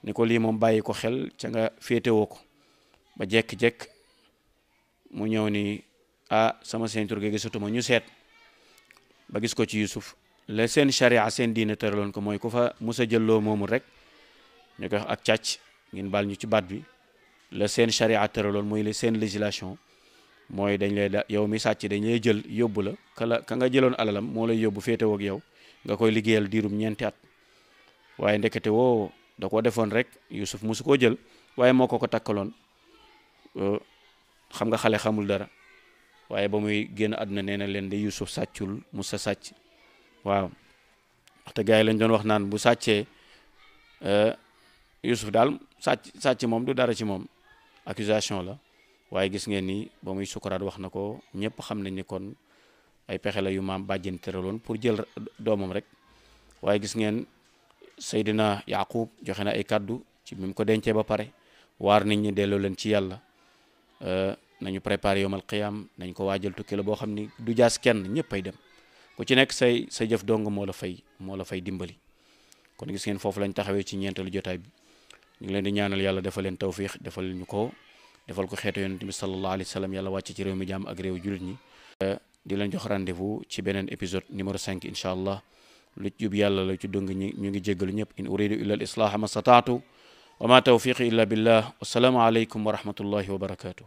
ni ko lii moom bàyyi ko xel ca nga féetewoo ko ba jekk-jekk mu ñëw ni sama ceinture ga gisatuma ñu seet ba gis ko ci Yusuf. la seen charia seen diine tëraloon ko mooy ku fa musa jëlloo moomul rek ñu koy wax ak càcc ngeen baal ñu ci baat bi. la seen charia tëraloon mooy la seen législation mooy dañ lay yow mi sàcc dañ lay jël yóbbu la ka nga jëloon alalam moo lay yóbbu féetewoo ak yow nga koy liggéeyal diirum ñeenti at. waaye ndekete woo da ko defoon rek Yusuf musu koo jël waaye moo ko takkaloon. xam nga xale xamul dara waaye ba muy génn àdduna nee na leen de Yusuf sàccul musa sàcc. waaw waxte gars yi lañ doon wax naan bu sàccee Yusuf daal sàcc moom du dara ci moom accusation la waaye gis ngeen ni ba muy sukuraat wax na ko ñëpp xam nañ ni kon ay pexe la yu maam bàjjen tëraloon pour jël doomam rek. waaye gis ngeen Seydina Yaqub joxe na ay kàddu ci bi mu ko dencee ba pare waar nit ñi delloo leen ci yàlla nañu préparé yawmal qiyaam nañ ko waajal tukki la boo xam ni du jaas kenn ñëpp ay dem. ku ci nekk sa jëf dong moo la fay dimbali. kon gis ngeen foofu lañ taxawee ci ñeenteelu jotaay bi ñu ngi leen di ñaanal yàlla defal leen tawfiix defal ñu ko defal ko xeetu yonent bi sallallahu alayhi wa sallam yàlla wàcc ci réew mi jàmm ak réew jullit ñi. di leen jox rendez-vous ci beneen épisode numéro 5 incha allah lu jub yàlla la ci dong ñi ñu ngi jéggalu ñëpp in uridu illa al islaaha ma stataatu wa ma tawfiqi illa billah wassalaamu aleykum wa rahmatullahi wa barakatuh.